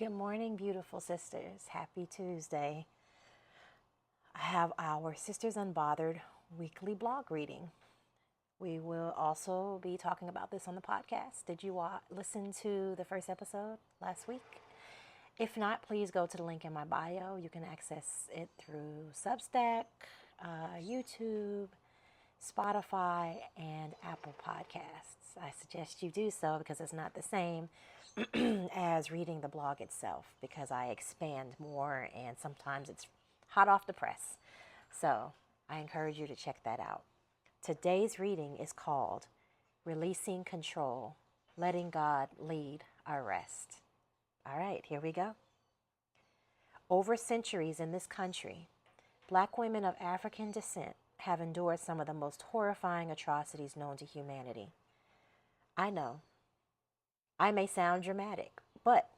Good morning, beautiful sisters. Happy Tuesday. I have our Sisters Unbothered weekly blog reading. We will also be talking about this on the podcast. Did you listen to the first episode last week? If not, please go to the link in my bio. You can access it through Substack, YouTube, Spotify, and Apple Podcasts. I suggest you do so because it's not the same as reading the blog itself, because I expand more and sometimes it's hot off the press. So I encourage you to check that out. Today's reading is called Releasing Control, Letting God Lead R.E.S.T. All right, here we go. Over centuries in this country, Black women of African descent have endured some of the most horrifying atrocities known to humanity. I know, I may sound dramatic, but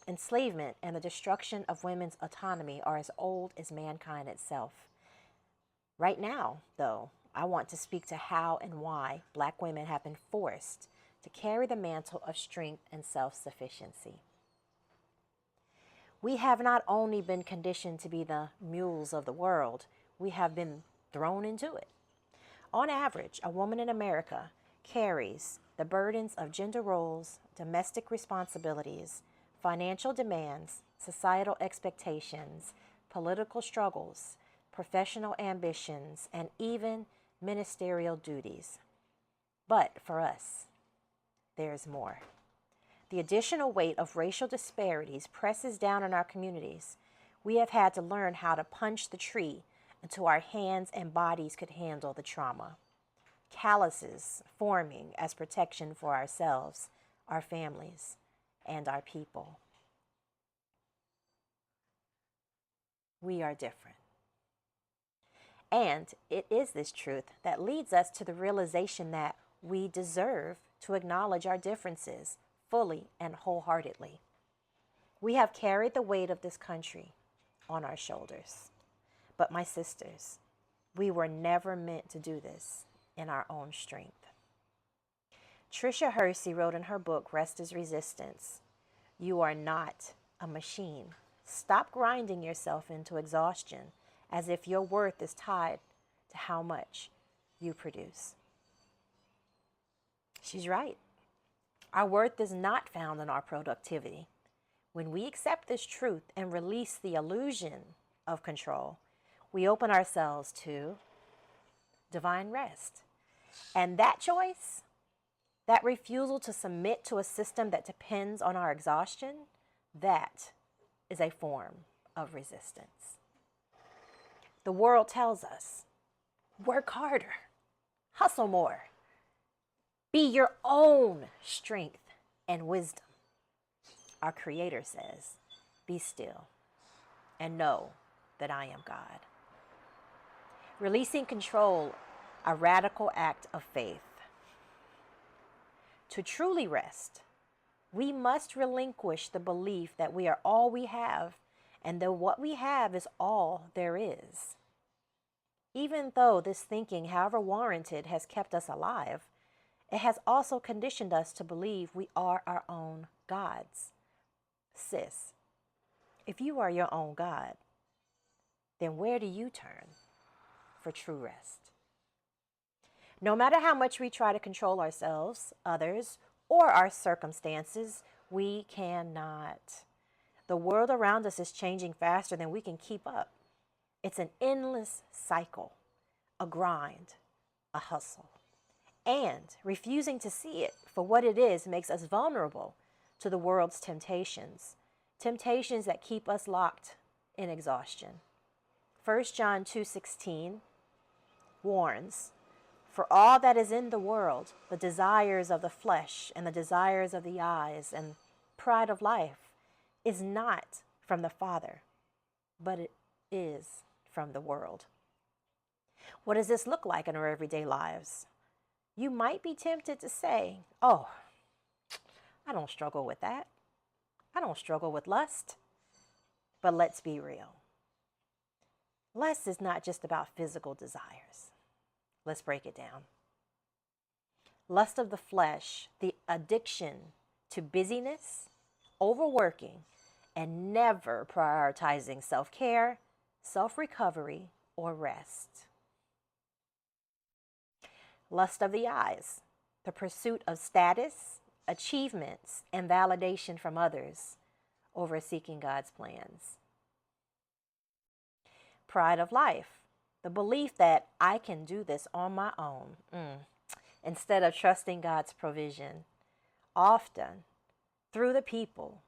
enslavement and the destruction of women's autonomy are as old as mankind itself. Right now, though, I want to speak to how and why Black women have been forced to carry the mantle of strength and self-sufficiency. We have not only been conditioned to be the mules of the world, we have been thrown into it. On average, a woman in America carries the burdens of gender roles, domestic responsibilities, financial demands, societal expectations, political struggles, professional ambitions, and even ministerial duties. But for us, there's more. The additional weight of racial disparities presses down on our communities. We have had to learn how to punch the tree until our hands and bodies could handle the trauma. Calluses forming as protection for ourselves, our families, and our people. We are different. And it is this truth that leads us to the realization that we deserve to acknowledge our differences fully and wholeheartedly. We have carried the weight of this country on our shoulders. But my sisters, we were never meant to do this in our own strength. Tricia Hersey wrote in her book, Rest is Resistance, "You are not a machine. Stop grinding yourself into exhaustion as if your worth is tied to how much you produce." She's right. Our worth is not found in our productivity. When we accept this truth and release the illusion of control, we open ourselves to divine rest. And that choice, that refusal to submit to a system that depends on our exhaustion, that is a form of resistance. The world tells us, work harder, hustle more, be your own strength and wisdom. Our Creator says, be still and know that I am God. Releasing control, a radical act of faith. To truly rest, we must relinquish the belief that we are all we have and that what we have is all there is. Even though this thinking, however warranted, has kept us alive, it has also conditioned us to believe we are our own gods. Sis, if you are your own God, then where do you turn for true rest? No matter how much we try to control ourselves, others, or our circumstances, we cannot. The world around us is changing faster than we can keep up. It's an endless cycle, a grind, a hustle. And refusing to see it for what it is makes us vulnerable to the world's temptations, temptations that keep us locked in exhaustion. 1 John 2:16 warns, "For all that is in the world, the desires of the flesh and the desires of the eyes and pride of life, is not from the Father, but it is from the world." What does this look like in our everyday lives? You might be tempted to say, "Oh, I don't struggle with that. I don't struggle with lust." But let's be real. Lust is not just about physical desires. Let's break it down. Lust of the flesh, the addiction to busyness, overworking, and never prioritizing self-care, self-recovery, or rest. Lust of the eyes, the pursuit of status, achievements, and validation from others over seeking God's plans. Pride of life, the belief that I can do this on my own, instead of trusting God's provision, often through the people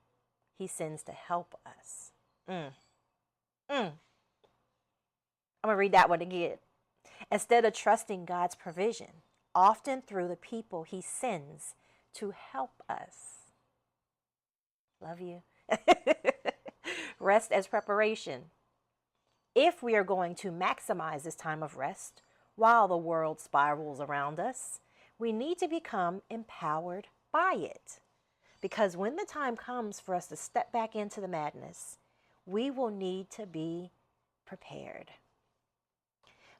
He sends to help us. I'm going to read that one again. Instead of trusting God's provision, often through the people He sends to help us. Love you. Rest as preparation. If we are going to maximize this time of rest while the world spirals around us, we need to become empowered by it. Because when the time comes for us to step back into the madness, we will need to be prepared.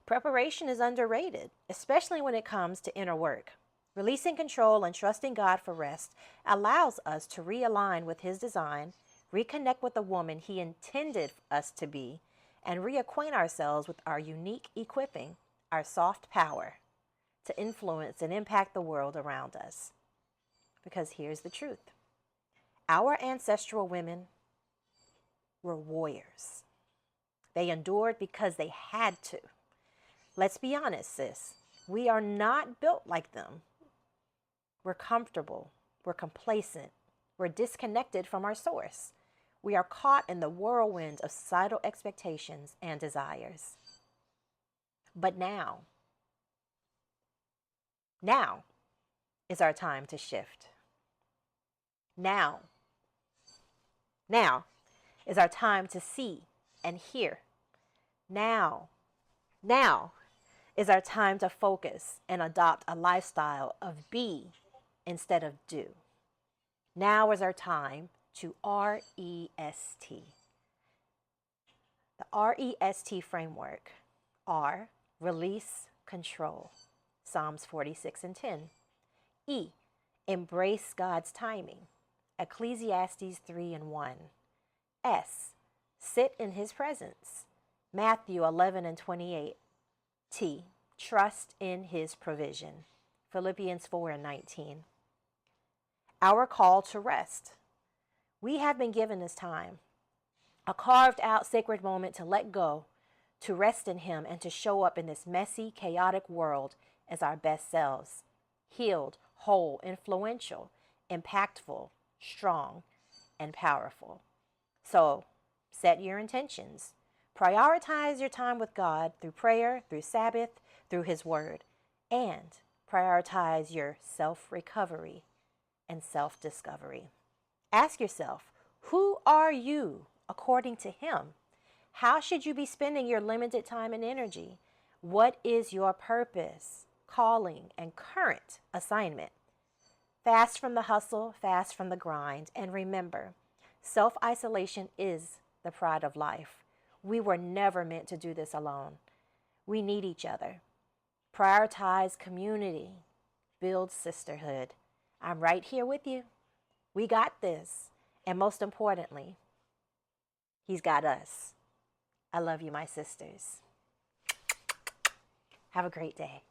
Preparation is underrated, especially when it comes to inner work. Releasing control and trusting God for rest allows us to realign with His design, reconnect with the woman He intended us to be, and reacquaint ourselves with our unique equipping, our soft power, to influence and impact the world around us. Because here's the truth. Our ancestral women were warriors. They endured because they had to. Let's be honest, sis. We are not built like them. We're comfortable. We're complacent. We're disconnected from our source. We are caught in the whirlwind of societal expectations and desires. But now is our time to shift. Now is our time to see and hear. Now is our time to focus and adopt a lifestyle of be instead of do. Now is our time to R.E.S.T. The R.E.S.T. framework. R, release, control. Psalms 46:10. E, embrace God's timing. Ecclesiastes 3:1. S, sit in His presence. Matthew 11:28. T, trust in His provision. Philippians 4:19. Our call to rest. We have been given this time, a carved out sacred moment to let go, to rest in Him, and to show up in this messy, chaotic world as our best selves. Healed, whole, influential, impactful, strong, and powerful. So, set your intentions. Prioritize your time with God through prayer, through Sabbath, through His Word, and prioritize your self-recovery and self-discovery. Ask yourself, who are you according to Him? How should you be spending your limited time and energy? What is your purpose, calling, and current assignment? Fast from the hustle, fast from the grind, and remember, self-isolation is the pride of life. We were never meant to do this alone. We need each other. Prioritize community. Build sisterhood. I'm right here with you. We got this. And most importantly, He's got us. I love you, my sisters. Have a great day.